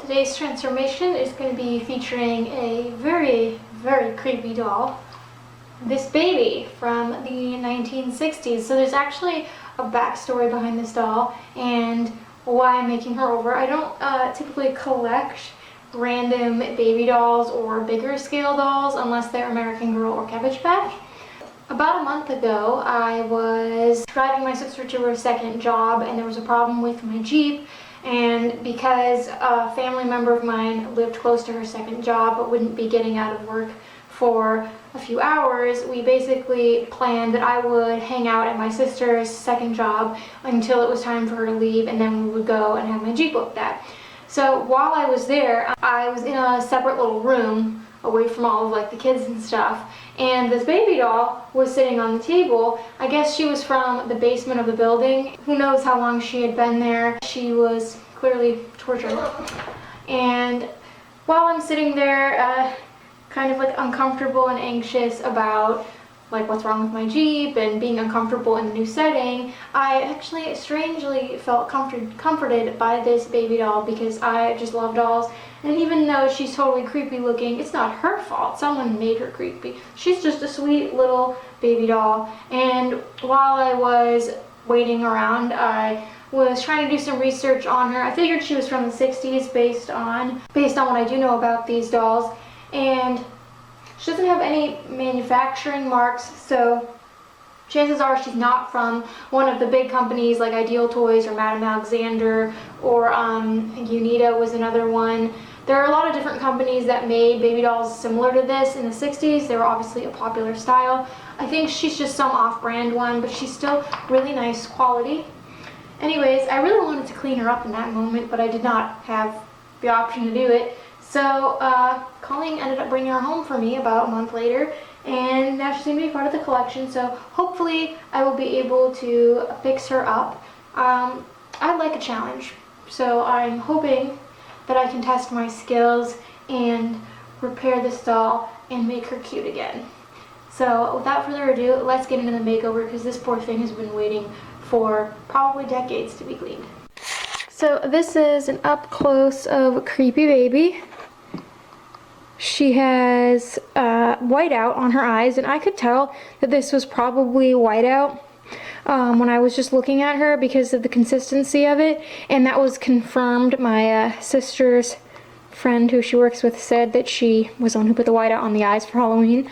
Today's transformation is going to be featuring a very, very creepy doll. This baby from the 1960s. So there's actually a backstory behind this doll and why I'm making her over. I don't typically collect random baby dolls or bigger scale dolls unless they're American Girl or Cabbage Patch. About a month ago, I was driving my sister to her second job and there was a problem with my Jeep, and because a family member of mine lived close to her second job but wouldn't be getting out of work for a few hours, we basically planned that I would hang out at my sister's second job until it was time for her to leave, and then we would go and have my Jeep looked at. So while I was there, I was in a separate little room away from all of like the kids and stuff, and this baby doll was sitting on the table. I guess she was from the basement of the building. Who knows how long she had been there. She was clearly tortured. And while I'm sitting there kind of like uncomfortable and anxious about like what's wrong with my Jeep and being uncomfortable in a new setting, I actually strangely felt comforted by this baby doll because I just love dolls. And even though she's totally creepy looking, it's not her fault. Someone made her creepy. She's just a sweet little baby doll. And while I was waiting around, I was trying to do some research on her. I figured she was from the 60s based on what I do know about these dolls. And she doesn't have any manufacturing marks, so chances are she's not from one of the big companies like Ideal Toys or Madame Alexander, or Unita was another one. There are a lot of different companies that made baby dolls similar to this in the 60s. They were obviously a popular style. I think she's just some off-brand one, but she's still really nice quality. Anyways, I really wanted to clean her up in that moment, but I did not have the option to do it. So Colleen ended up bringing her home for me about a month later, and now she's going to be part of the collection, so hopefully I will be able to fix her up. I like a challenge, so I'm hoping that I can test my skills and repair this doll and make her cute again. So without further ado, let's get into the makeover because this poor thing has been waiting for probably decades to be cleaned. So this is an up close of a creepy baby. She has whiteout on her eyes, and I could tell that this was probably whiteout when I was just looking at her because of the consistency of it, and that was confirmed. My sister's friend who she works with said that she was the one who put the whiteout on the eyes for Halloween.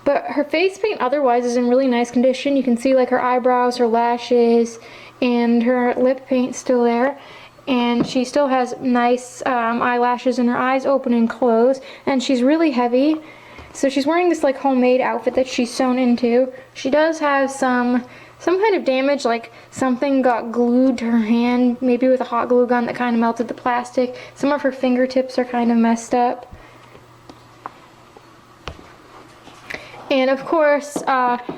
But her face paint otherwise is in really nice condition. You can see like her eyebrows, her lashes, and her lip paint still there. And she still has nice eyelashes and her eyes open and closed, and she's really heavy. So she's wearing this like homemade outfit that she's sewn into. She does have some kind of damage, like something got glued to her hand, maybe with a hot glue gun that kind of melted the plastic. Some of her fingertips are kind of messed up. And of course,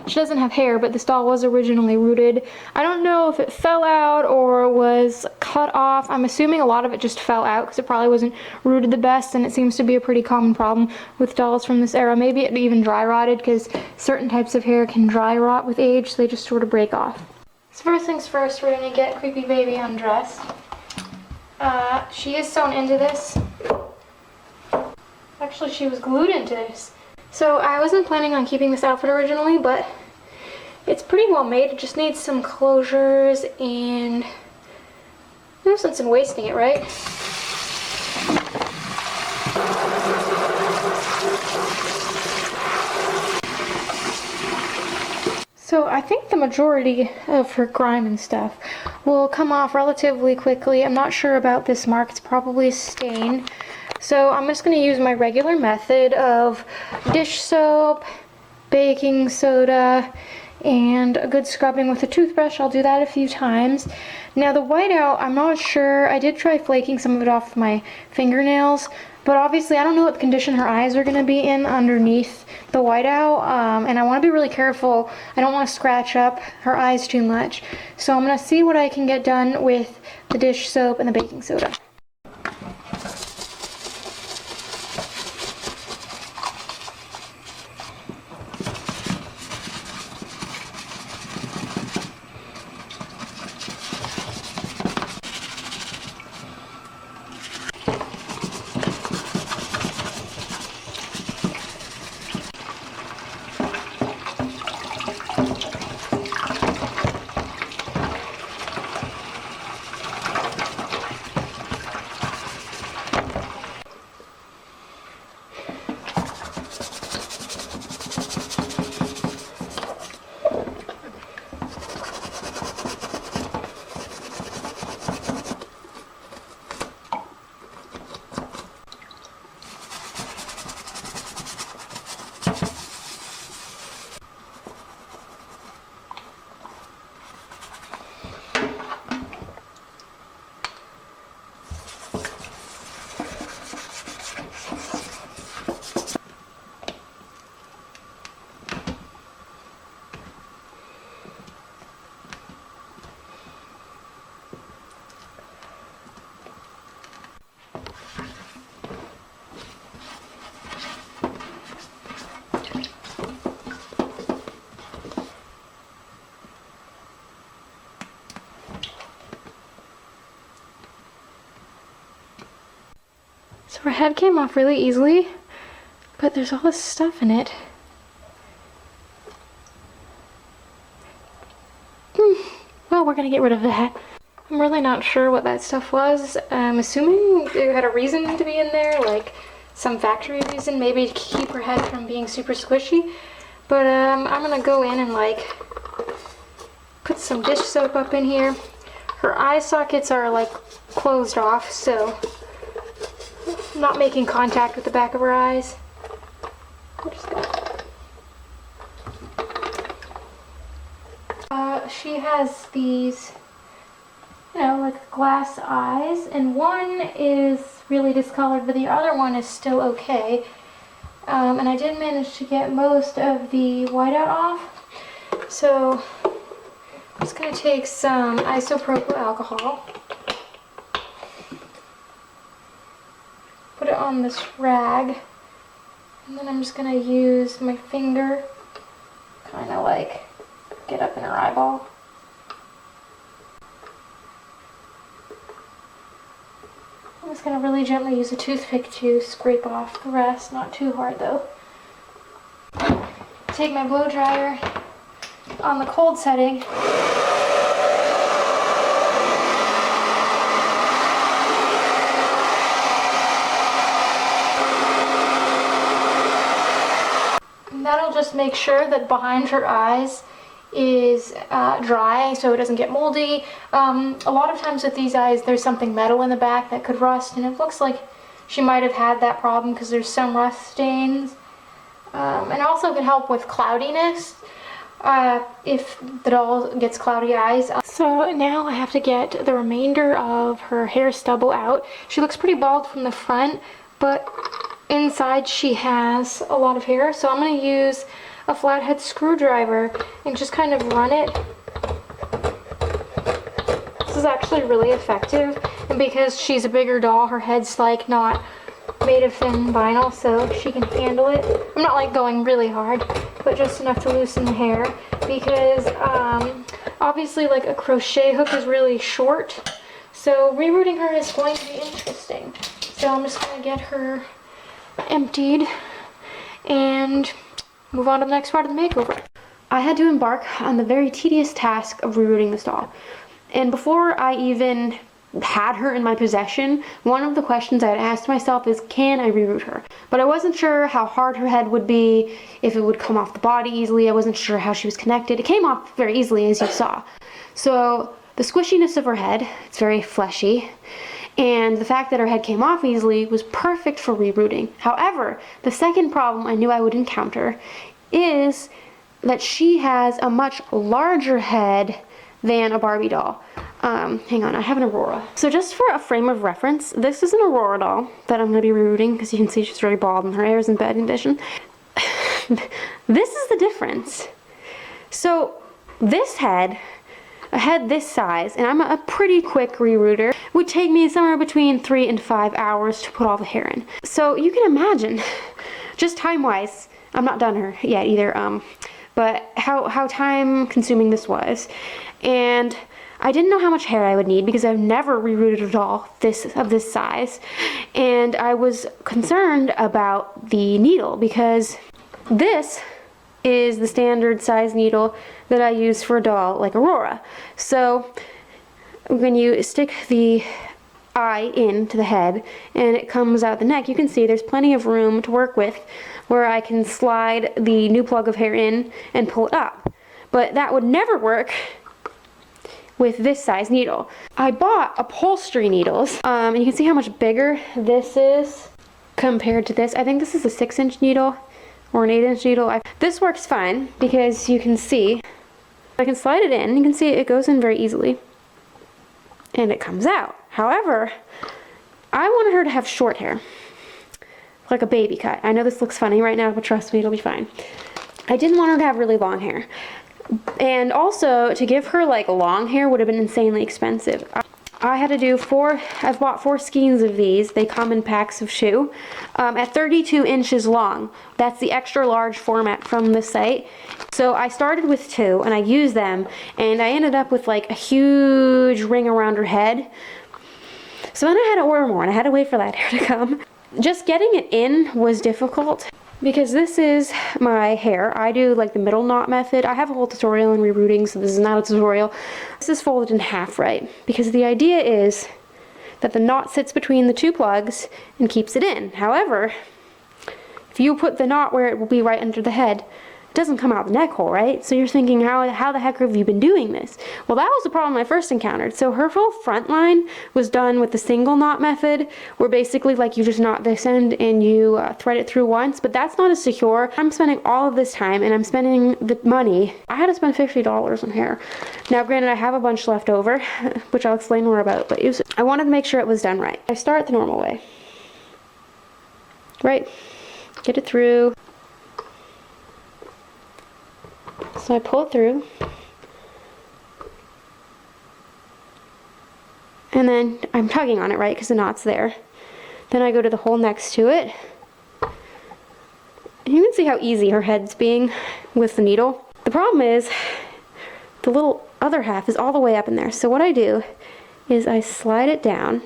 she doesn't have hair, but this doll was originally rooted. I don't know if it fell out or was cut off. I'm assuming a lot of it just fell out because it probably wasn't rooted the best, and it seems to be a pretty common problem with dolls from this era. Maybe it even dry rotted because certain types of hair can dry rot with age, so they just sort of break off. So first things first, we're going to get Creepy Baby undressed. She is sewn into this. Actually, she was glued into this. So I wasn't planning on keeping this outfit originally, but it's pretty well made. It just needs some closures and no sense in wasting it, right? So I think the majority of her grime and stuff will come off relatively quickly. I'm not sure about this mark. It's probably a stain. So I'm just going to use my regular method of dish soap, baking soda, and a good scrubbing with a toothbrush. I'll do that a few times. Now the whiteout, I'm not sure. I did try flaking some of it off my fingernails, but obviously I don't know what condition her eyes are going to be in underneath the whiteout, and I want to be really careful. I don't want to scratch up her eyes too much. So I'm going to see what I can get done with the dish soap and the baking soda. So her head came off really easily, but there's all this stuff in it. Well, we're gonna get rid of that. I'm really not sure what that stuff was. I'm assuming it had a reason to be in there, like some factory reason, maybe to keep her head from being super squishy. But I'm gonna go in and like put some dish soap up in here. Her eye sockets are like closed off, so I'm not making contact with the back of her eyes. I'm just gonna... she has these, you know, like glass eyes, and one is really discolored, but the other one is still okay. And I did manage to get most of the whiteout off. So I'm just going to take some isopropyl alcohol, put it on this rag, and then I'm just going to use my finger, kind of like get up in her eyeball. I'm just going to really gently use a toothpick to scrape off the rest, not too hard though. Take my blow dryer on the cold setting. And that'll just make sure that behind her eyes is dry so it doesn't get moldy. A lot of times with these eyes there's something metal in the back that could rust, and it looks like she might have had that problem because there's some rust stains. And also can help with cloudiness if the doll gets cloudy eyes. So now I have to get the remainder of her hair stubble out. She looks pretty bald from the front, but inside she has a lot of hair, so I'm going to use a flathead screwdriver and just kind of run it. This is actually really effective, and because she's a bigger doll, her head's like not made of thin vinyl, so she can handle it. I'm not like going really hard, but just enough to loosen the hair, because obviously like a crochet hook is really short, so rerooting her is going to be interesting. So I'm just going to get her emptied and move on to the next part of the makeover. I had to embark on the very tedious task of rerooting this doll. And before I even had her in my possession, one of the questions I had asked myself is, can I reroot her? But I wasn't sure how hard her head would be, if it would come off the body easily. I wasn't sure how she was connected. It came off very easily, as you saw. So the squishiness of her head, it's very fleshy, and the fact that her head came off easily was perfect for rerooting. However, the second problem I knew I would encounter is that she has a much larger head than a Barbie doll. Hang on, I have an Aurora. So just for a frame of reference, this is an Aurora doll that I'm going to be rerooting, because you can see she's very bald and her hair is in bad condition. This is the difference. So this head, a head this size, and I'm a pretty quick rerooter, would take me somewhere between 3 and 5 hours to put all the hair in. So you can imagine, just time-wise, I'm not done her yet either, but how time-consuming this was. And I didn't know how much hair I would need, because I've never rerooted a doll of this size, and I was concerned about the needle, because this is the standard size needle that I use for a doll like Aurora. So when you stick the eye into the head and it comes out the neck, you can see there's plenty of room to work with where I can slide the new plug of hair in and pull it up. But that would never work with this size needle. I bought upholstery needles, and you can see how much bigger this is compared to this. I think this is a 6-inch needle or an 8-inch needle. This works fine, because you can see I can slide it in. You can see it goes in very easily and it comes out. However, I wanted her to have short hair, like a baby cut. I know this looks funny right now, but trust me, it'll be fine. I didn't want her to have really long hair. And also, to give her like long hair would have been insanely expensive. I had to do I've bought 4 skeins of these. They come in packs of 2 at 32 inches long. That's the extra large format from the site. So I started with 2 and I used them, and I ended up with like a huge ring around her head. So then I had to order more, and I had to wait for that hair to come. just getting it in was difficult because this is my hair. I do like the middle knot method. I have a whole tutorial on rerooting, so this is not a tutorial. This is folded in half, right? Because the idea is that the knot sits between the two plugs and keeps it in. However, if you put the knot where it will be right under the head, it doesn't come out the neck hole, right? So you're thinking, how the heck have you been doing this? Well, that was the problem I first encountered. So her full front line was done with the single knot method, where basically like you just knot this end and you thread it through once, but that's not as secure. I'm spending all of this time and I'm spending the money. I had to spend $50 on hair. Now, granted, I have a bunch left over, which I'll explain more about, but I wanted to make sure it was done right. I start the normal way, right? Get it through. So I pull it through, and then I'm tugging on it, right, because the knot's there. Then I go to the hole next to it. And you can see how easy her head's being with the needle. The problem is the little other half is all the way up in there. So what I do is I slide it down,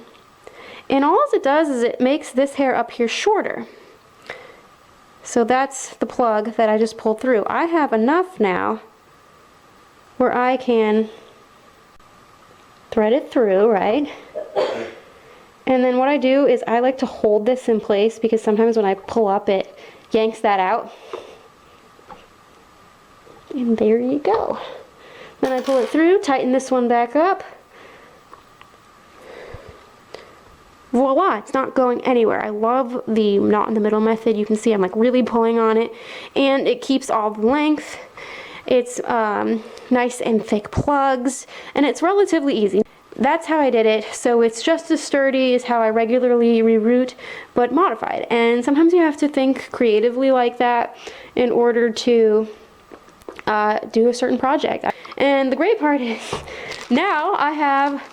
and all it does is it makes this hair up here shorter. So that's the plug that I just pulled through. I have enough now where I can thread it through, right? And then what I do is I like to hold this in place because sometimes when I pull up it yanks that out. And there you go. Then I pull it through, tighten this one back up. Voila, it's not going anywhere. I love the knot in the middle method. You can see I'm like really pulling on it, and it keeps all the length. It's nice and thick plugs, and it's relatively easy. That's how I did it. So it's just as sturdy as how I regularly reroot, but modified. And sometimes you have to think creatively like that in order to do a certain project. And the great part is now I have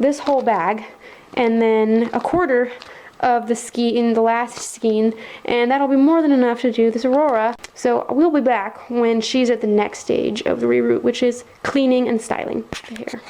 this whole bag, and then a quarter of the skein, the last skein, and that'll be more than enough to do this Aurora. So we'll be back when she's at the next stage of the reroot, which is cleaning and styling the hair.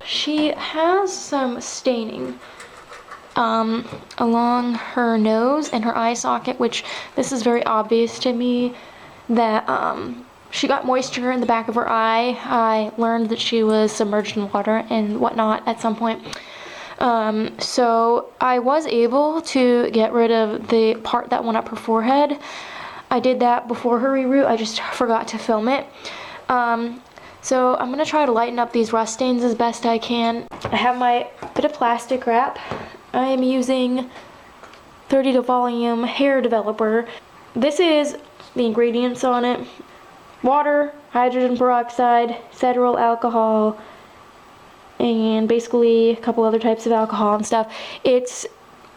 She has some staining along her nose and her eye socket, which this is very obvious to me that she got moisture in the back of her eye. I learned that she was submerged in water and whatnot at some point. So I was able to get rid of the part that went up her forehead. I did that before her reroot. I just forgot to film it. So I'm going to try to lighten up these rust stains as best I can. I have my bit of plastic wrap. I am using 30 to volume hair developer. This is the ingredients on it: water, hydrogen peroxide, cetyl alcohol, and basically a couple other types of alcohol and stuff. It's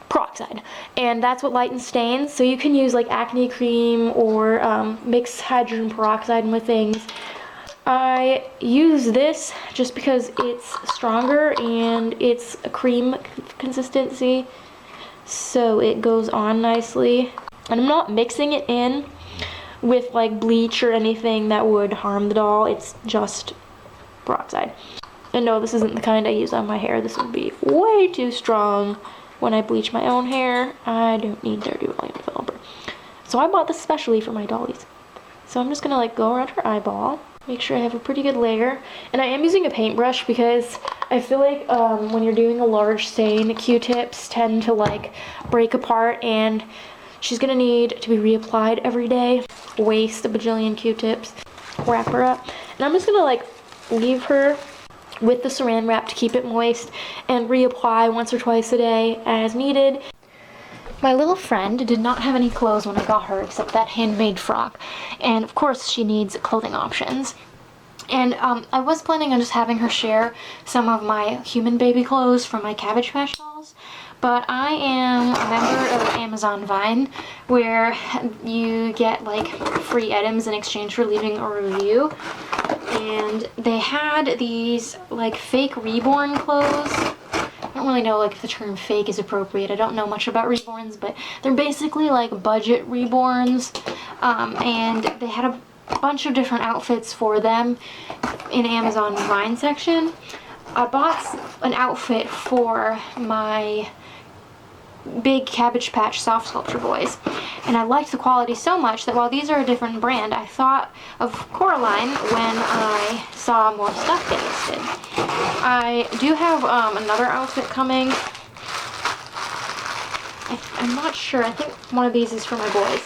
peroxide, and that's what lightens stains. So you can use like acne cream or mix hydrogen peroxide with things. I use this just because it's stronger and it's a cream consistency, so it goes on nicely. And I'm not mixing it in with like bleach or anything that would harm the doll. It's just peroxide. And no, this isn't the kind I use on my hair. This would be way too strong when I bleach my own hair. I don't need dirty volume developer. So I bought this specially for my dollies. So I'm just gonna like go around her eyeball, make sure I have a pretty good layer. And I am using a paintbrush because I feel like when you're doing a large stain, Q-tips tend to like break apart, and she's gonna need to be reapplied every day. Waste a bajillion Q-tips. Wrap her up. And I'm just gonna like leave her with the saran wrap to keep it moist and reapply once or twice a day as needed. My little friend did not have any clothes when I got her except that handmade frock, and of course she needs clothing options. And I was planning on just having her share some of my human baby clothes from my Cabbage Patch dolls, but I am a member of Amazon Vine, where you get like free items in exchange for leaving a review. And they had these like fake reborn clothes. I don't really know like if the term fake is appropriate. I don't know much about reborns, but they're basically like budget reborns. And they had a bunch of different outfits for them in Amazon Vine section. I bought an outfit for my big Cabbage Patch soft sculpture boys, and I liked the quality so much that while these are a different brand, I thought of Coraline when I saw more stuff get listed. I do have another outfit coming. I'm not sure. I think one of these is for my boys.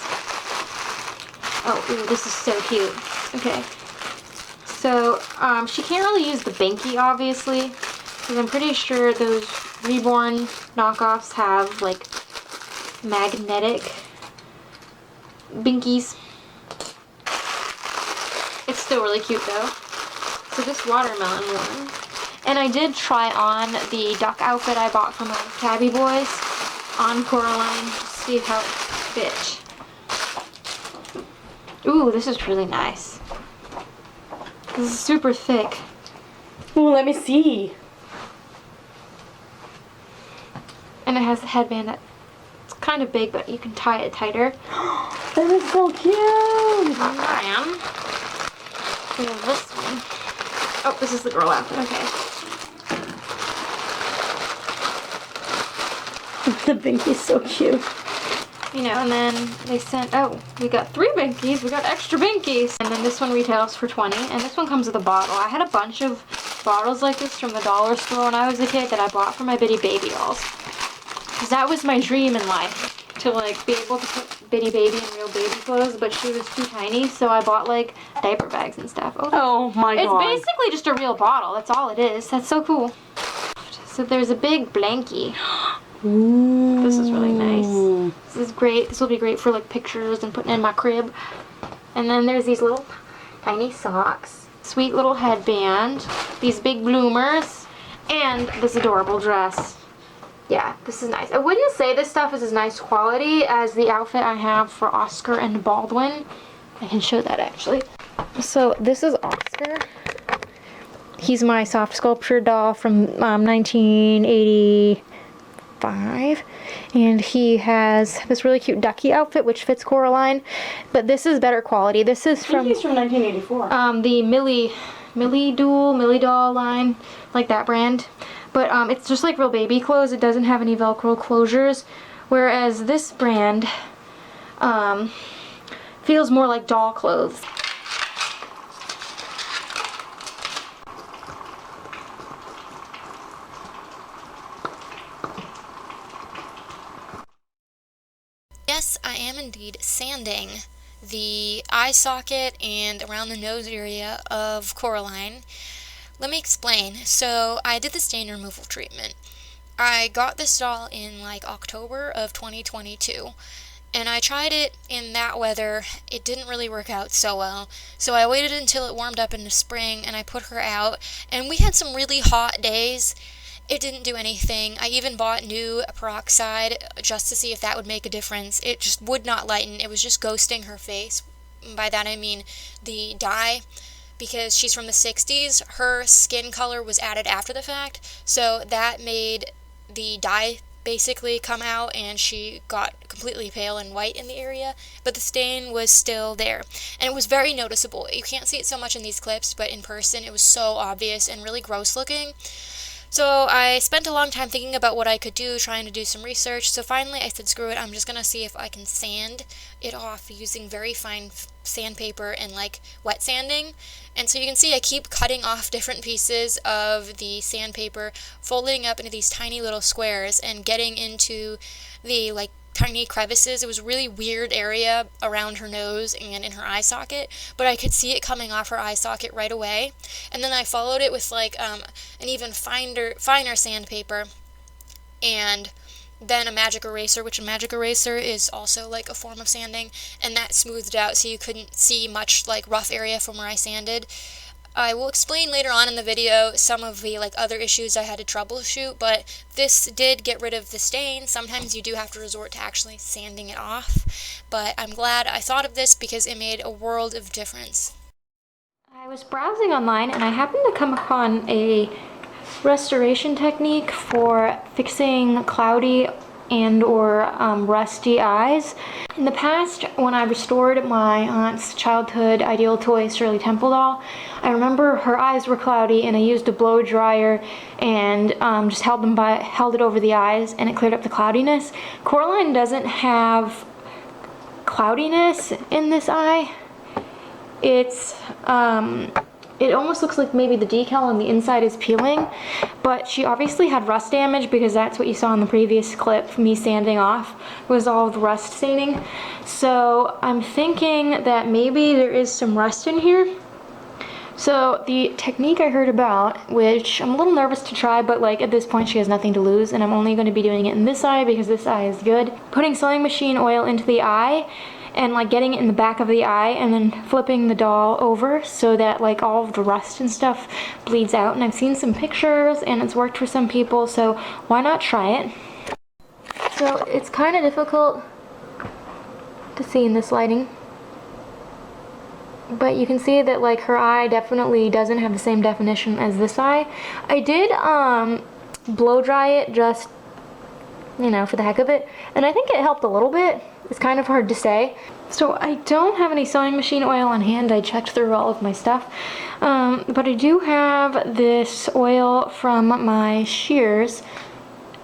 Oh, ooh, this is so cute. Okay. So, she can't really use the binky, obviously, because I'm pretty sure those reborn knockoffs have, like, magnetic binkies. It's still really cute, though. So this watermelon one. And I did try on the duck outfit I bought from my Tabby Boys on Coraline to see how it fit. Ooh, this is really nice. This is super thick. Ooh, let me see. And it has a headband that's kind of big, but you can tie it tighter. That is so cute! And we have this one. Oh, this is the girl outfit. Okay. The binky's so cute. You know, and then they sent, oh, we got 3 binkies. We got extra binkies. And then this one retails for $20, and this one comes with a bottle. I had a bunch of bottles like this from the dollar store when I was a kid that I bought for my Bitty Baby dolls. Because that was my dream in life, to like be able to put Bitty Baby in real baby clothes, but she was too tiny, so I bought like diaper bags and stuff. Oh my god. It's basically just a real bottle. That's all it is. That's so cool. So there's a big blankie. Ooh. This is really nice. This is great. This will be great for like pictures and putting in my crib. And then there's these little tiny socks. Sweet little headband. These big bloomers. And this adorable dress. Yeah, this is nice. I wouldn't say this stuff is as nice quality as the outfit I have for Oscar and Baldwin. I can show that actually. So this is Oscar. He's my soft sculpture doll from 1985. And he has this really cute ducky outfit which fits Coraline. But this is better quality. This is from... He's from 1984. The Millie doll line. Like that brand. But it's just like real baby clothes. It doesn't have any Velcro closures. Whereas this brand feels more like doll clothes. Yes, I am indeed sanding the eye socket and around the nose area of Coraline. Let me explain. So I did the stain removal treatment. I got this doll in like October of 2022, And I tried it in that weather. It didn't really work out so well. So I waited until it warmed up in the spring and I put her out. And we had some really hot days. It didn't do anything. I even bought new peroxide just to see if that would make a difference. It just would not lighten. It was just ghosting her face. By that I mean the dye. Because she's from the 60s, her skin color was added after the fact. So that made the dye basically come out and she got completely pale and white in the area, but the stain was still there and it was very noticeable. You can't see it so much in these clips, but in person it was so obvious and really gross looking. So I spent a long time thinking about what I could do, trying to do some research. So finally I said, screw it, I'm just gonna see if I can sand it off using very fine sandpaper and like wet sanding. And so you can see I keep cutting off different pieces of the sandpaper, folding up into these tiny little squares and getting into the like tiny crevices. It was a really weird area around her nose and in her eye socket, but I could see it coming off her eye socket right away. And then I followed it with like an even finer sandpaper and then a magic eraser, which a magic eraser is also like a form of sanding, and that smoothed out so you couldn't see much like rough area from where I sanded. I will explain later on in the video some of the like other issues I had to troubleshoot, but this did get rid of the stain. Sometimes you do have to resort to actually sanding it off, but I'm glad I thought of this because it made a world of difference. I was browsing online and I happened to come upon a restoration technique for fixing cloudy and or rusty eyes. In the past, when I restored my aunt's childhood ideal toy, Shirley Temple doll, I remember her eyes were cloudy and I used a blow dryer and just held it over the eyes and it cleared up the cloudiness. Coraline doesn't have cloudiness in this eye. It almost looks like maybe the decal on the inside is peeling, but she obviously had rust damage because that's what you saw in the previous clip, me sanding off, was all the rust staining. So I'm thinking that maybe there is some rust in here. So the technique I heard about, which I'm a little nervous to try, but like at this point she has nothing to lose and I'm only going to be doing it in this eye because this eye is good. Putting sewing machine oil into the eye and like getting it in the back of the eye and then flipping the doll over so that like all of the rust and stuff bleeds out. And I've seen some pictures and it's worked for some people, so why not try it? So it's kind of difficult to see in this lighting, but you can see that like her eye definitely doesn't have the same definition as this eye. I did blow dry it just, you know, for the heck of it, and I think it helped a little bit. It's kind of hard to say. So I don't have any sewing machine oil on hand. I checked through all of my stuff, but I do have this oil from my shears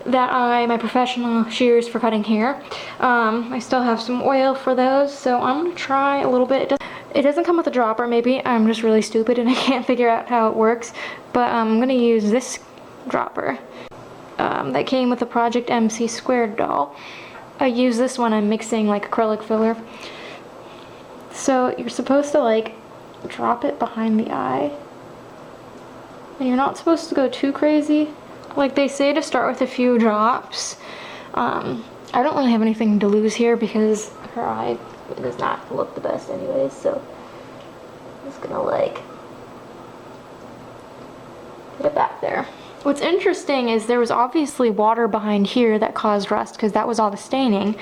my professional shears for cutting hair. I still have some oil for those, so I'm gonna try a little bit. It doesn't come with a dropper. Maybe I'm just really stupid and I can't figure out how it works, but I'm gonna use this dropper that came with the Project MC Squared doll. I use this when I'm mixing like acrylic filler. So you're supposed to like drop it behind the eye, and you're not supposed to go too crazy. Like they say to start with a few drops. I don't really have anything to lose here because her eye does not look the best anyways, so I'm just gonna like put it back there. What's interesting is there was obviously water behind here that caused rust because that was all the staining,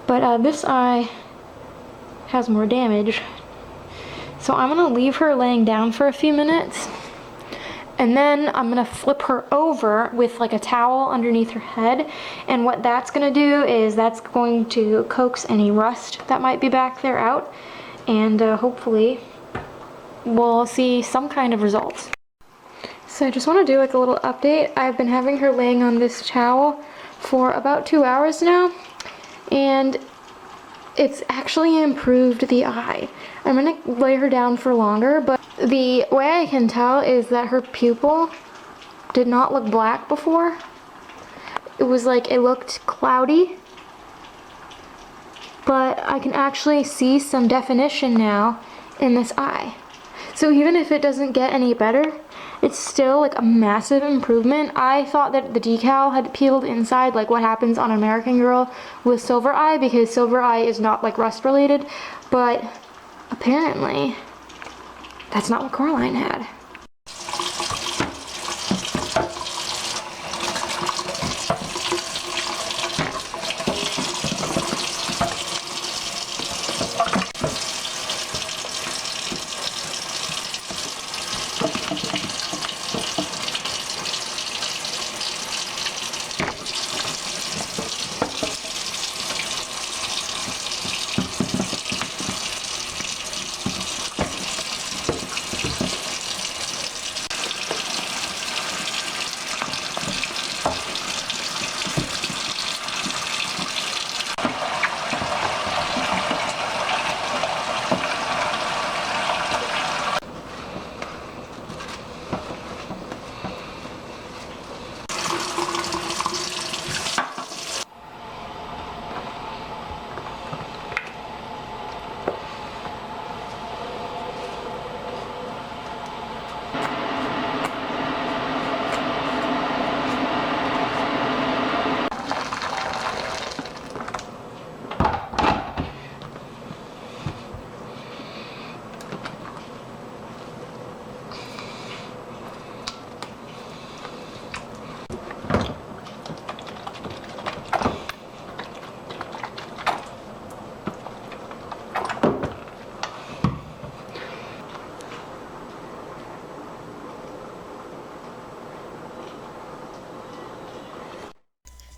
but this eye has more damage. So I'm gonna leave her laying down for a few minutes, and then I'm gonna flip her over with like a towel underneath her head, and what that's gonna do is that's going to coax any rust that might be back there out, and hopefully we'll see some kind of results. So I just want to do like a little update. I've been having her laying on this towel for about 2 hours now, and it's actually improved the eye. I'm gonna lay her down for longer, but the way I can tell is that her pupil did not look black before. It was like it looked cloudy, but I can actually see some definition now in this eye. So even if it doesn't get any better, it's still like a massive improvement. I thought that the decal had peeled inside, like what happens on American Girl with Silver Eye, because Silver Eye is not like rust related, but apparently that's not what Coraline had.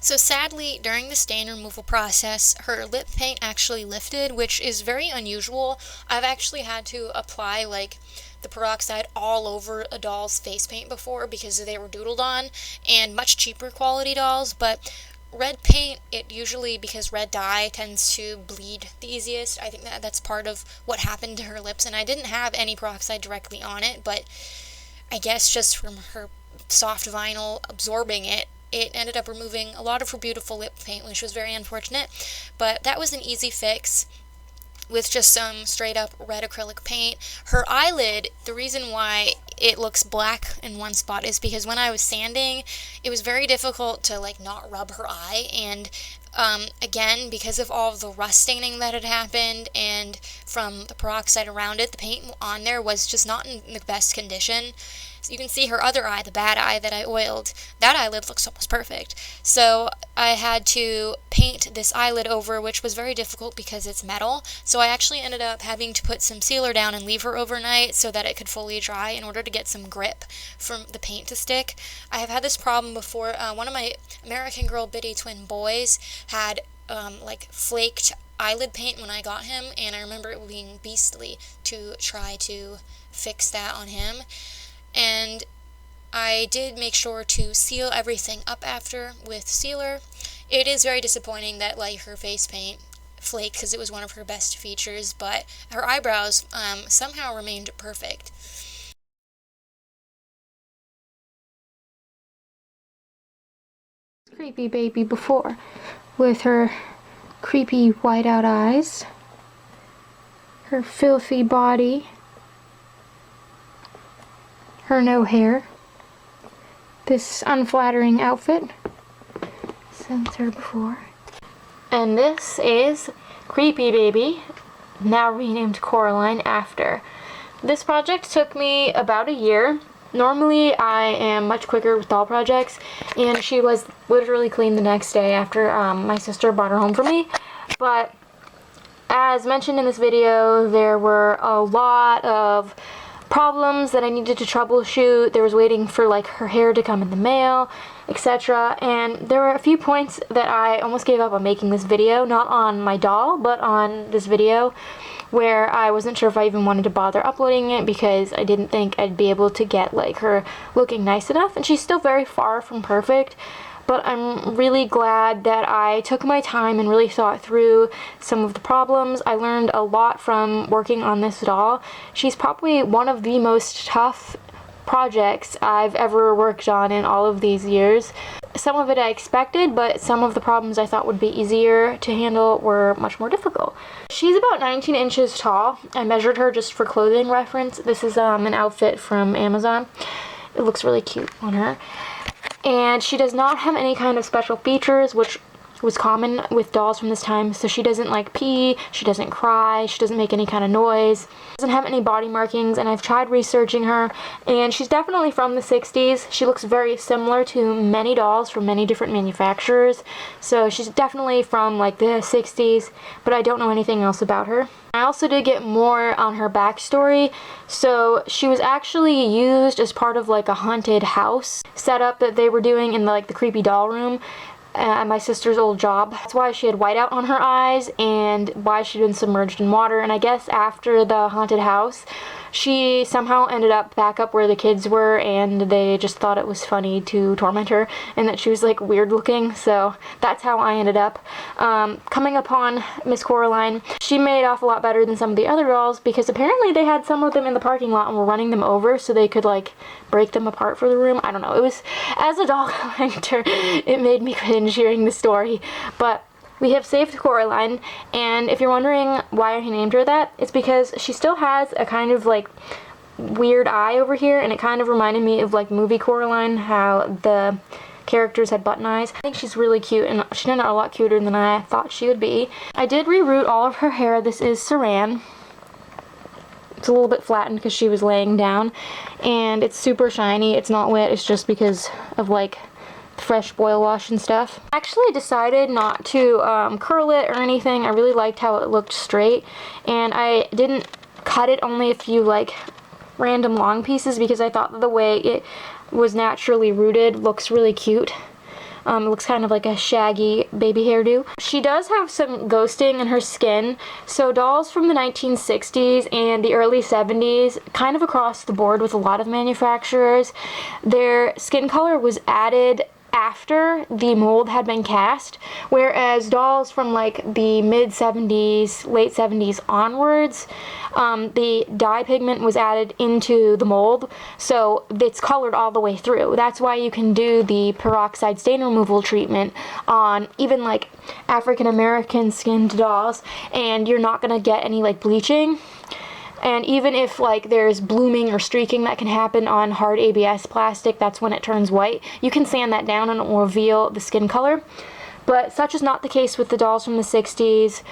So sadly, during the stain removal process, her lip paint actually lifted, which is very unusual. I've actually had to apply like the peroxide all over a doll's face paint before because they were doodled on, and much cheaper quality dolls, but red paint, it usually, because red dye tends to bleed the easiest. I think that's part of what happened to her lips, and I didn't have any peroxide directly on it, but I guess just from her soft vinyl absorbing it, it ended up removing a lot of her beautiful lip paint, which was very unfortunate, but that was an easy fix with just some straight up red acrylic paint. Her eyelid, the reason why it looks black in one spot is because when I was sanding, it was very difficult to like not rub her eye, and again, because of all of the rust staining that had happened and from the peroxide around it, the paint on there was just not in the best condition. So you can see her other eye, the bad eye that I oiled, that eyelid looks almost perfect. So I had to paint this eyelid over, which was very difficult because it's metal. So I actually ended up having to put some sealer down and leave her overnight so that it could fully dry in order to get some grip from the paint to stick. I have had this problem before. One of my American Girl Biddy twin boys had like flaked eyelid paint when I got him, and I remember it being beastly to try to fix that on him. And I did make sure to seal everything up after with sealer. It is very disappointing that like her face paint flaked because it was one of her best features, but her eyebrows somehow remained perfect. Creepy baby before, with her creepy white-out eyes, her filthy body, her no hair, this unflattering outfit. Since her before. And this is Creepy Baby, now renamed Coraline after. This project took me about a year. Normally I am much quicker with doll projects, and she was literally clean the next day after my sister brought her home for me. But as mentioned in this video, there were a lot of problems that I needed to troubleshoot. There was waiting for like her hair to come in the mail, etc. And there were a few points that I almost gave up on making this video, not on my doll, but on this video, where I wasn't sure if I even wanted to bother uploading it because I didn't think I'd be able to get like her looking nice enough, and she's still very far from perfect. But I'm really glad that I took my time and really thought through some of the problems. I learned a lot from working on this doll. She's probably one of the most tough projects I've ever worked on in all of these years. Some of it I expected, but some of the problems I thought would be easier to handle were much more difficult. She's about 19 inches tall. I measured her just for clothing reference. This is an outfit from Amazon. it looks really cute on her. And she does not have any kind of special features, which was common with dolls from this time. So she doesn't like pee, she doesn't cry, she doesn't make any kind of noise, doesn't have any body markings. And I've tried researching her, and she's definitely from the 60s. She looks very similar to many dolls from many different manufacturers, so she's definitely from like the 60s, but I don't know anything else about her. I also did get more on her backstory. So she was actually used as part of like a haunted house setup that they were doing in the creepy doll room at my sister's old job. That's why she had whiteout on her eyes and why she'd been submerged in water. And I guess after the haunted house, she somehow ended up back up where the kids were, and they just thought it was funny to torment her and that she was like weird looking. So that's how I ended up coming upon Miss Coraline. She made off a lot better than some of the other dolls, because apparently they had some of them in the parking lot and were running them over so they could like break them apart for the room. I don't know. It was, as a doll collector, it made me cringe hearing the story. But we have saved Coraline, and if you're wondering why I named her that, it's because she still has a kind of like weird eye over here, and it kind of reminded me of like movie Coraline, how the characters had button eyes. I think she's really cute, and she turned out a lot cuter than I thought she would be. I did reroot all of her hair. This is Saran. It's a little bit flattened because she was laying down, and it's super shiny. It's not wet, it's just because of like fresh boil wash and stuff. I actually decided not to curl it or anything. I really liked how it looked straight, and I didn't cut it, only a few like random long pieces, because I thought that the way it was naturally rooted looks really cute. It looks kind of like a shaggy baby hairdo. She does have some ghosting in her skin. So dolls from the 1960s and the early 70s, kind of across the board with a lot of manufacturers, their skin color was added after the mold had been cast, whereas dolls from like the mid 70s, late 70s onwards, the dye pigment was added into the mold, so it's colored all the way through. That's why you can do the peroxide stain removal treatment on even like African American skinned dolls, and you're not gonna get any like bleaching. And even if like there's blooming or streaking that can happen on hard ABS plastic, that's when it turns white. You can sand that down and it will reveal the skin color. But such is not the case with the dolls from the 60s.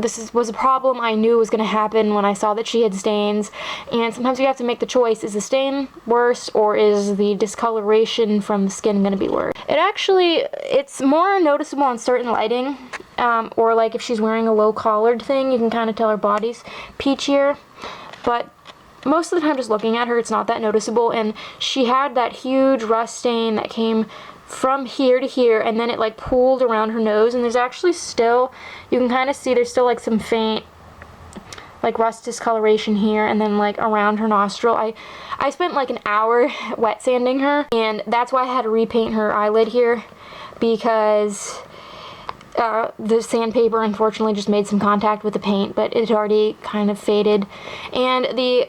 This was a problem I knew was going to happen when I saw that she had stains. And sometimes you have to make the choice, is the stain worse or is the discoloration from the skin going to be worse? It's more noticeable on certain lighting. Or like if she's wearing a low collared thing, you can kind of tell her body's peachier. But most of the time just looking at her, it's not that noticeable. And she had that huge rust stain that came from here to here, and then it like pooled around her nose, and there's actually still, you can kind of see there's still like some faint like rust discoloration here, and then like around her nostril. I spent like an hour wet sanding her, and that's why I had to repaint her eyelid here, because the sandpaper unfortunately just made some contact with the paint, but it had already kind of faded. And the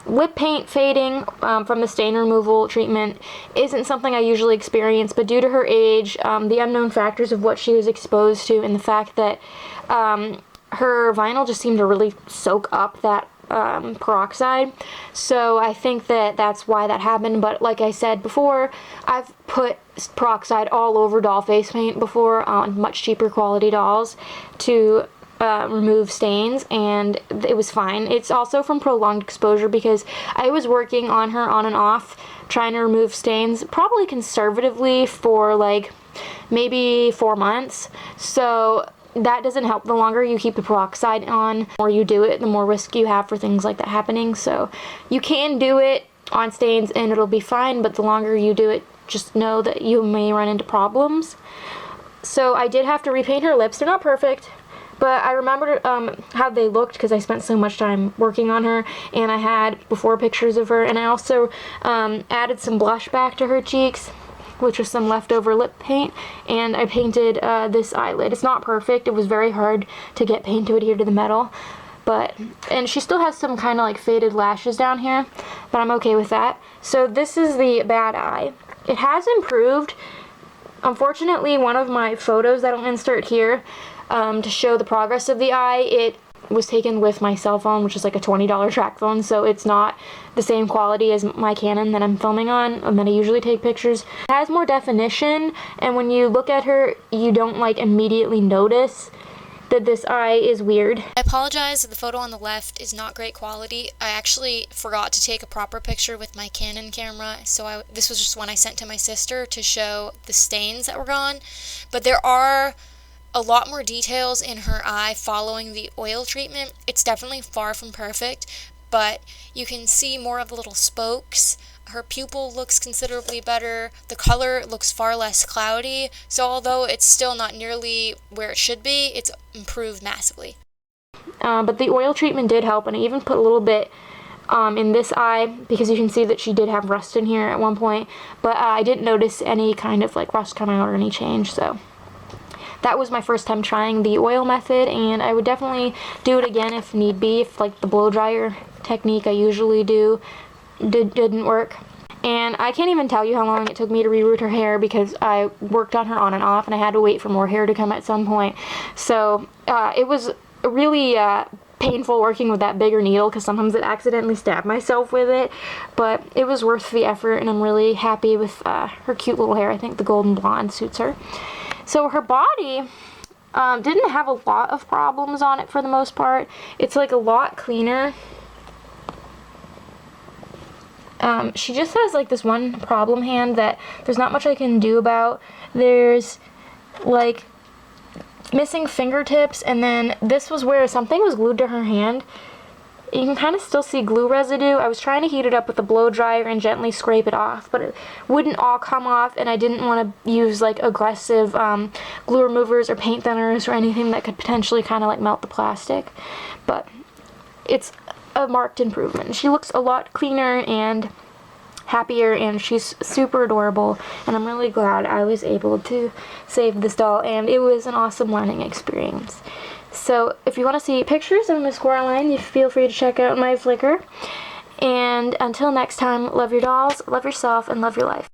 lip paint fading from the stain removal treatment isn't something I usually experience, but due to her age, the unknown factors of what she was exposed to, and the fact that her vinyl just seemed to really soak up that peroxide, so I think that that's why that happened. But like I said before, I've put peroxide all over doll face paint before on much cheaper quality dolls to remove stains, and it was fine. It's also from prolonged exposure, because I was working on her on and off trying to remove stains, probably conservatively for like maybe 4 months, so that doesn't help. The longer you keep the peroxide on, the more you do it, the more risk you have for things like that happening. So you can do it on stains and it'll be fine, but the longer you do it, just know that you may run into problems. So I did have to repaint her lips. They're not perfect, but I remembered how they looked because I spent so much time working on her, and I had before pictures of her, and I also added some blush back to her cheeks, which was some leftover lip paint, and I painted this eyelid. It's not perfect. It was very hard to get paint to adhere to the metal, and she still has some kind of like faded lashes down here, but I'm okay with that. So this is the bad eye. It has improved. Unfortunately, one of my photos that I'll insert here to show the progress of the eye, it was taken with my cell phone, which is like a $20 track phone, so it's not the same quality as my Canon that I'm filming on and that I usually take pictures. It has more definition, and when you look at her, you don't like immediately notice that this eye is weird. I apologize that the photo on the left is not great quality. I actually forgot to take a proper picture with my Canon camera, so this was just one I sent to my sister to show the stains that were gone. But there are a lot more details in her eye following the oil treatment. It's definitely far from perfect, but you can see more of the little spokes. Her pupil looks considerably better. The color looks far less cloudy. So although it's still not nearly where it should be, it's improved massively. But the oil treatment did help, and I even put a little bit in this eye because you can see that she did have rust in here at one point, but I didn't notice any kind of like rust coming out or any change. So that was my first time trying the oil method, and I would definitely do it again if need be, if like the blow dryer technique I usually do didn't work. And I can't even tell you how long it took me to reroot her hair because I worked on her on and off, and I had to wait for more hair to come at some point. So it was really painful working with that bigger needle because sometimes I'd accidentally stab myself with it, but it was worth the effort, and I'm really happy with her cute little hair. I think the golden blonde suits her. So her body didn't have a lot of problems on it for the most part. It's like a lot cleaner. She just has like this one problem hand that there's not much I can do about. There's like missing fingertips, and then this was where something was glued to her hand. You can kind of still see glue residue. I was trying to heat it up with a blow dryer and gently scrape it off, but it wouldn't all come off, and I didn't want to use like aggressive glue removers or paint thinners or anything that could potentially kind of like melt the plastic. But it's a marked improvement. She looks a lot cleaner and happier, and she's super adorable, and I'm really glad I was able to save this doll, and it was an awesome learning experience. So if you want to see pictures of Miss Coraline, you feel free to check out my Flickr. And until next time, love your dolls, love yourself, and love your life.